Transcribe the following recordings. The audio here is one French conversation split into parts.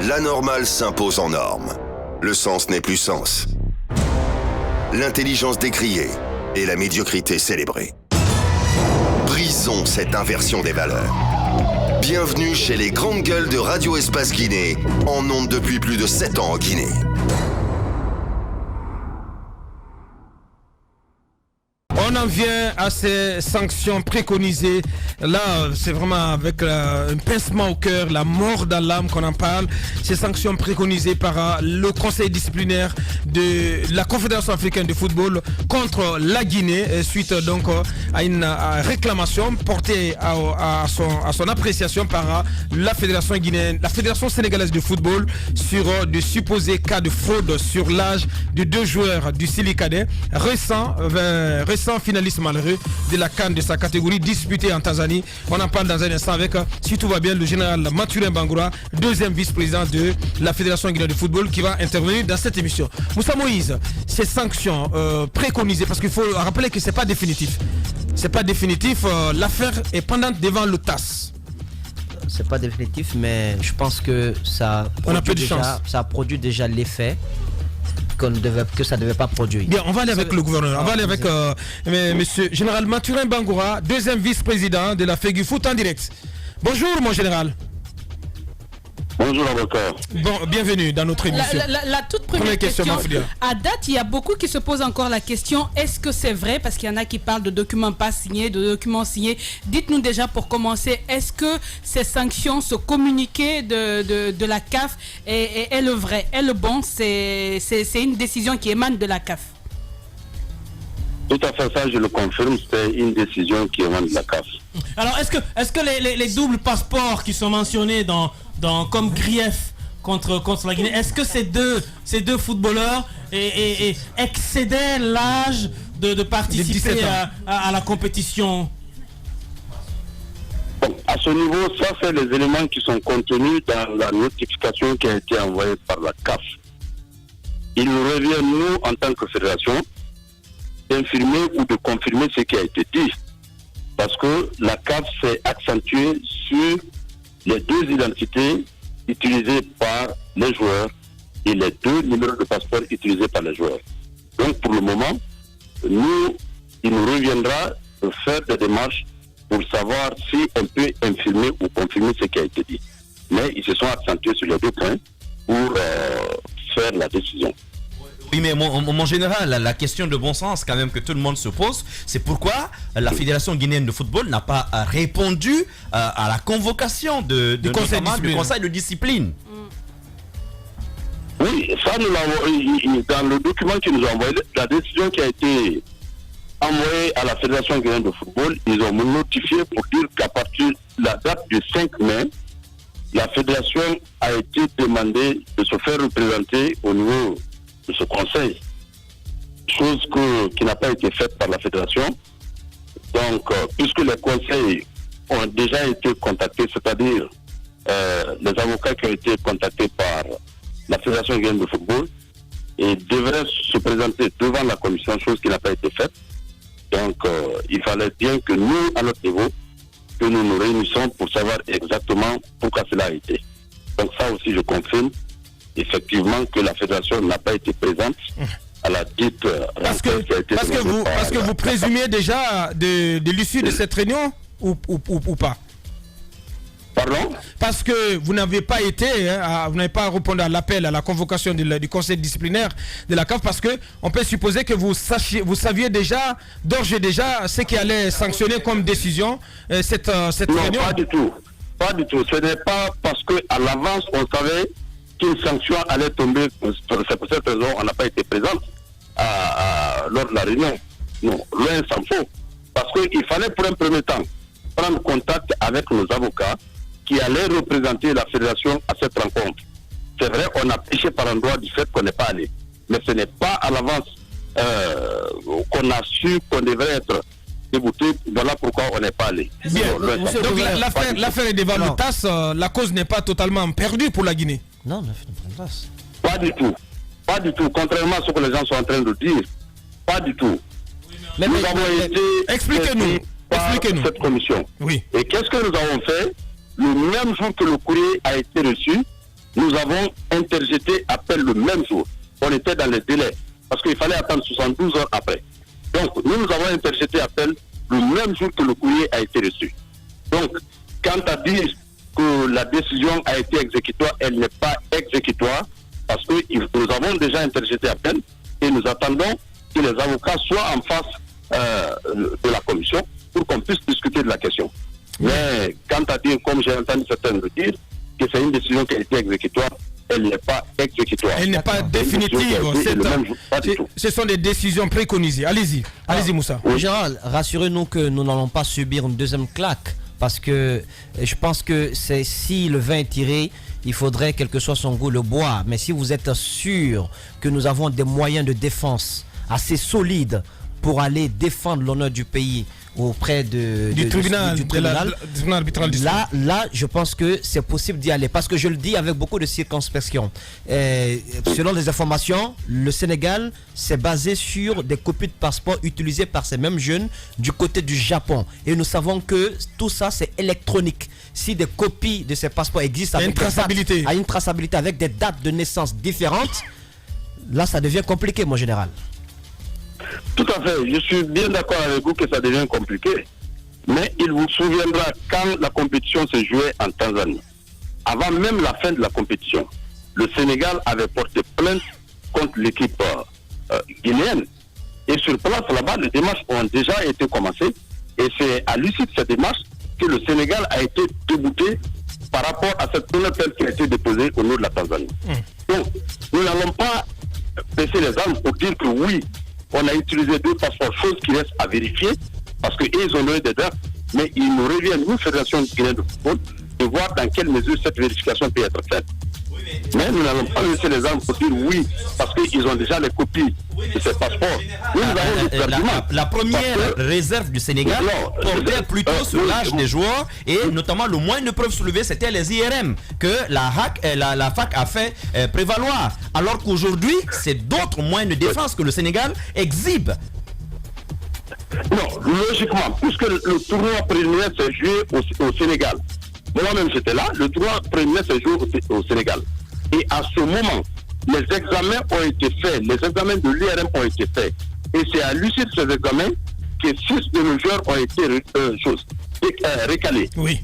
L'anormal s'impose en norme. Le sens n'est plus sens. L'intelligence décriée et la médiocrité célébrée. Brisons cette inversion des valeurs. Bienvenue chez les grandes gueules de Radio Espace Guinée, en ondes depuis plus de 7 ans en Guinée. On en vient à ces sanctions préconisées. Là, c'est vraiment avec un pincement au cœur, la mort dans l'âme qu'on en parle. Ces sanctions préconisées par le conseil disciplinaire de la Confédération africaine de football contre la Guinée, suite donc à une réclamation portée à son appréciation par la Fédération guinéenne, la Fédération sénégalaise de football sur de supposés cas de fraude sur l'âge de 2 joueurs du Sili Cadet, récent finaliste malheureux de la CAN de sa catégorie disputée en Tanzanie. On en parle dans un instant avec, si tout va bien, le général Mathurin Bangoura, deuxième vice-président de la Fédération guinéenne de football, qui va intervenir dans cette émission. Moussa Moïse, ces sanctions préconisées, parce qu'il faut rappeler que c'est pas définitif. C'est pas définitif, l'affaire est pendante devant le TAS. C'est pas définitif, mais je pense que ça a produit déjà l'effet que ça ne devait pas produire. Bien, on va aller avec le gouverneur. On va aller avec monsieur général Mathurin Bangoura, deuxième vice-président de la FEGU Foot en direct. Bonjour mon général. Bonjour avocat. Bon, bienvenue dans notre émission. La toute première question, à date, il y a beaucoup qui se posent encore la question, est-ce que c'est vrai? Parce qu'il y en a qui parlent de documents pas signés, de documents signés. Dites-nous déjà pour commencer, est-ce que ces sanctions, ce communiqué de la CAF est le vrai, est le bon? C'est une décision qui émane de la CAF? Tout à fait, ça je le confirme, c'est une décision qui émane de la CAF. Alors est-ce que les doubles passeports qui sont mentionnés comme grief contre la Guinée, est-ce que ces deux footballeurs excédaient l'âge de participer à la compétition? Bon, à ce niveau, ça c'est les éléments qui sont contenus dans la notification qui a été envoyée par la CAF. Il nous revient, nous, en tant que fédération, d'infirmer ou de confirmer ce qui a été dit. Parce que la CAF s'est accentuée sur les 2 identités utilisées par les joueurs et les 2 numéros de passeport utilisés par les joueurs. Donc pour le moment, il nous reviendra de faire des démarches pour savoir si on peut infirmer ou confirmer ce qui a été dit. Mais ils se sont accentués sur les 2 points pour faire la décision. Oui, mais mon général, la question de bon sens quand même que tout le monde se pose, c'est pourquoi la Fédération guinéenne de football n'a pas répondu à la convocation du conseil de discipline. Oui, ça nous l'avons dans le document qu'ils nous ont envoyé, la décision qui a été envoyée à la Fédération guinéenne de football, ils ont notifié pour dire qu'à partir de la date du 5 mai, la Fédération a été demandée de se faire représenter au niveau de ce conseil, chose qui n'a pas été faite par la fédération. Donc, puisque les conseils ont déjà été contactés, c'est-à-dire les avocats qui ont été contactés par la fédération guinéenne de football, et devraient se présenter devant la commission, chose qui n'a pas été faite. Donc, il fallait bien que nous, à notre niveau, que nous nous réunissons pour savoir exactement pourquoi cela a été. Donc ça aussi, je confirme effectivement que la fédération n'a pas été présente à la dite rencontre qui a été parce que vous présumiez déjà de l'issue de cette réunion ou pas? Pardon? Parce que vous n'avez pas été, vous n'avez pas répondu à l'appel, à la convocation du conseil disciplinaire de la CAF, parce que on peut supposer que vous saviez déjà, d'ores et déjà, ce qui allait sanctionner comme décision cette réunion. Non, pas du tout. Pas du tout. Ce n'est pas parce qu'à l'avance, on savait qu'une sanction allait tomber. C'est pour cette raison on n'a pas été présent lors de la réunion. Non, loin s'en faut. Parce qu'il fallait pour un premier temps prendre contact avec nos avocats qui allaient représenter la fédération à cette rencontre. C'est vrai, on a péché par endroit du fait qu'on n'est pas allé. Mais ce n'est pas à l'avance qu'on a su qu'on devrait être débouté. Voilà pourquoi on n'est pas allé. Bien. Donc l'affaire est devant le TAS. La cause n'est pas totalement perdue pour la Guinée. Non, l'affaire est devant le TAS. Pas du tout. Pas du tout. Contrairement à ce que les gens sont en train de dire. Pas du tout. Nous avons été expliquez-nous cette commission. Oui. Et qu'est-ce que nous avons fait? Le même jour que le courrier a été reçu, nous avons interjeté appel le même jour. On était dans les délais, parce qu'il fallait attendre 72 heures après. Donc, nous avons interjeté appel le même jour que le courrier a été reçu. Donc, quant à dire que la décision a été exécutoire, elle n'est pas exécutoire, parce que nous avons déjà interjeté appel et nous attendons que les avocats soient en face de la commission pour qu'on puisse discuter de la question. Mais quant à dire, comme j'ai entendu certains le dire, que c'est une décision qui a été exécutoire, elle n'est pas exécutoire. Elle n'est pas définitive. Ce sont des décisions préconisées. Allez-y, Moussa. Oui. Gérald, rassurez-nous que nous n'allons pas subir une deuxième claque, parce que je pense que si le vin est tiré, il faudrait, quel que soit son goût, le boire. Mais si vous êtes sûr que nous avons des moyens de défense assez solides pour aller défendre l'honneur du pays auprès du tribunal arbitral, là, je pense que c'est possible d'y aller. Parce que je le dis avec beaucoup de circonspection. Selon les informations, le Sénégal s'est basé sur des copies de passeports utilisées par ces mêmes jeunes du côté du Japon. Et nous savons que tout ça, c'est électronique. Si des copies de ces passeports existent avec une traçabilité avec des dates de naissance différentes, là, ça devient compliqué, mon général. Tout à fait, je suis bien d'accord avec vous que ça devient compliqué, mais il vous souviendra quand la compétition se jouait en Tanzanie. Avant même la fin de la compétition, le Sénégal avait porté plainte contre l'équipe guinéenne. Et sur place, là-bas, les démarches ont déjà été commencées. Et c'est à l'issue de cette démarche que le Sénégal a été débouté par rapport à cette première plainte qui a été déposée au nom de la Tanzanie. Donc, nous n'allons pas baisser les armes pour dire que oui, on a utilisé 2 passeports, chose qui reste à vérifier, parce qu'ils ont donné des dates, mais il nous revient, nous, Fédération guinéenne de football, de voir dans quelle mesure cette vérification peut être faite. Mais nous n'allons pas laisser les armes pour dire oui, parce qu'ils ont déjà les copies de ces passeports. La première réserve du Sénégal portait plutôt sur l'âge des joueurs, et notamment le moins de preuves soulevées, c'était les IRM que la FAC a fait prévaloir. Alors qu'aujourd'hui, c'est d'autres moyens de défense que le Sénégal exhibe. Non, logiquement, puisque le tournoi préliminaire s'est joué au Sénégal. Moi-même, j'étais là, le tournoi préliminaire s'est joué au Sénégal. Et à ce moment, les examens ont été faits, les examens de l'IRM ont été faits. Et c'est à l'issue de ces examens que 6 de nos joueurs ont été récalés. Oui.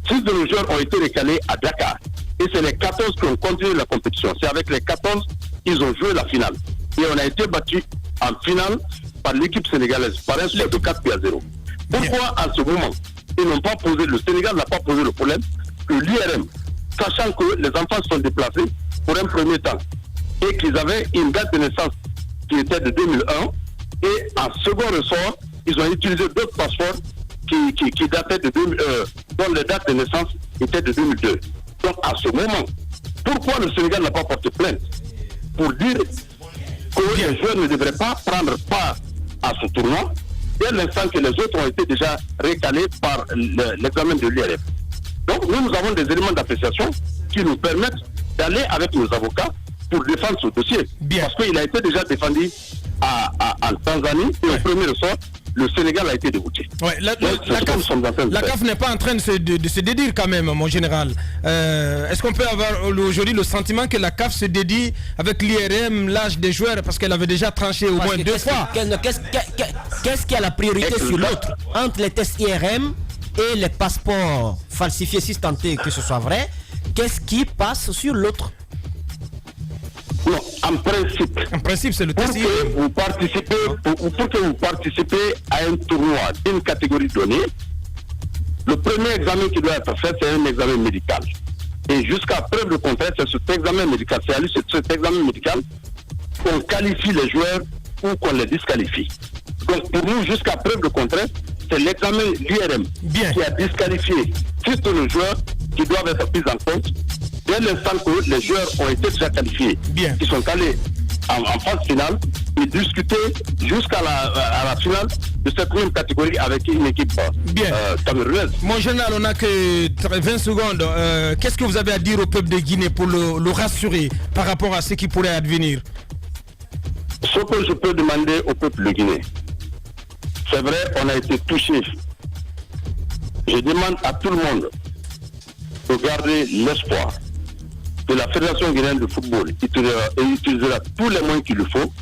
6 de nos joueurs ont été récalés à Dakar. Et c'est les 14 qui ont continué la compétition. C'est avec les 14 qu'ils ont joué la finale. Et on a été battu en finale par l'équipe sénégalaise, par un score de 4-0. Pourquoi à ce moment, ils n'ont pas posé, le Sénégal n'a pas posé le problème que l'IRM, sachant que les enfants sont déplacés pour un premier temps et qu'ils avaient une date de naissance qui était de 2001, et en second ressort, ils ont utilisé d'autres passeports qui dataient de 2000, dont les dates de naissance étaient de 2002. Donc à ce moment, pourquoi le Sénégal n'a pas porté plainte? Pour dire que les joueurs ne devraient pas prendre part à ce tournoi dès l'instant que les autres ont été déjà récalés par l'examen de l'IRF. Donc nous avons des éléments d'appréciation qui nous permettent d'aller avec nos avocats pour défendre ce dossier. Parce qu'il a été déjà défendu en Tanzanie et au premier ressort, le Sénégal a été débouté. Ouais, la CAF n'est pas en train de se dédire quand même, mon général. Est-ce qu'on peut avoir aujourd'hui le sentiment que la CAF se dédie avec l'IRM, l'âge des joueurs, parce qu'elle avait déjà tranché au moins 2 fois? Qu'est-ce qui a la priorité sur l'autre entre les tests IRM et les passeports falsifiés, si tant est que ce soit vrai? Qu'est-ce qui passe sur l'autre? Non, en principe, c'est le test. Pour que vous participez à un tournoi d'une catégorie donnée, le premier examen qui doit être fait, c'est un examen médical. Et jusqu'à preuve de contraire, c'est cet examen médical. C'est à l'issue de cet examen médical qu'on qualifie les joueurs ou qu'on les disqualifie. Donc pour nous, jusqu'à preuve de contraire, c'est l'examen l'IRM qui a disqualifié 6 de nos joueurs qui doivent être pris en compte dès l'instant que les joueurs ont été déjà qualifiés. Ils sont allés en phase finale et discuter jusqu'à la finale de cette même catégorie avec une équipe camerounaise. Mon général, on n'a que 20 secondes. Qu'est-ce que vous avez à dire au peuple de Guinée pour le rassurer par rapport à ce qui pourrait advenir? Ce que je peux demander au peuple de Guinée, c'est vrai, on a été touché. Je demande à tout le monde de garder l'espoir. que la Fédération guinéenne de football utilisera tous les moyens qu'il lui faut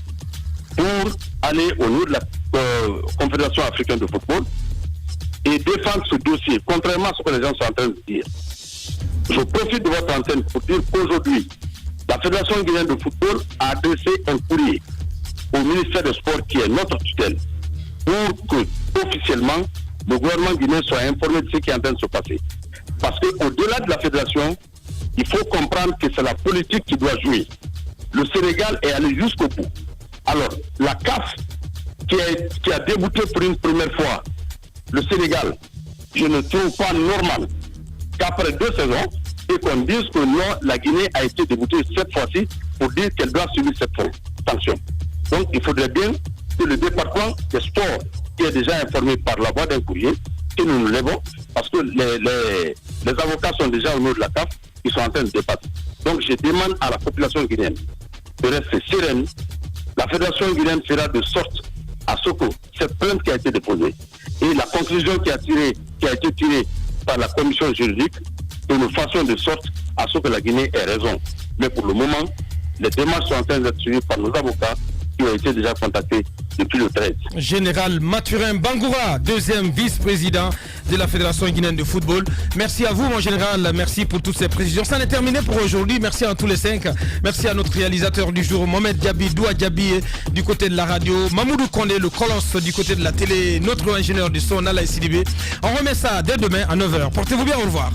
pour aller au niveau de la Confédération africaine de football et défendre ce dossier, contrairement à ce que les gens sont en train de dire. Je profite de votre antenne pour dire qu'aujourd'hui, la Fédération guinéenne de football a adressé un courrier au ministère des Sports, qui est notre tutelle, pour que, officiellement, le gouvernement guinéen soit informé de ce qui est en train de se passer. Parce qu'au-delà de la fédération, il faut comprendre que c'est la politique qui doit jouer. Le Sénégal est allé jusqu'au bout. Alors, la CAF, qui a débouté pour une première fois le Sénégal, je ne trouve pas normal qu'après 2 saisons, et qu'on dise que non, la Guinée a été déboutée cette fois-ci pour dire qu'elle doit subir cette sanction. Donc, il faudrait bien que le département des sports, qui est déjà informé par la voie d'un courrier, que nous nous levons, parce que les avocats sont déjà au niveau de la CAF, ils sont en train de débattre. Donc, je demande à la population guinéenne de rester sereine. La Fédération guinéenne fera de sorte à ce que cette plainte qui a été déposée et la conclusion qui a été tirée par la commission juridique, que nous fassions de sorte à ce que la Guinée ait raison. Mais pour le moment, les démarches sont en train d'être suivies par nos avocats qui ont été déjà contactés depuis le 13. Général Mathurin Bangoura, deuxième vice-président de la Fédération guinéenne de football. Merci à vous, mon général. Merci pour toutes ces précisions. Ça en est terminé pour aujourd'hui. Merci à tous les 5. Merci à notre réalisateur du jour, Mohamed Diaby, Doua Diaby, du côté de la radio. Mamoudou Kondé, le colosse du côté de la télé. Notre ingénieur du son, Nala Sidibé. On remet ça dès demain à 9h. Portez-vous bien, au revoir.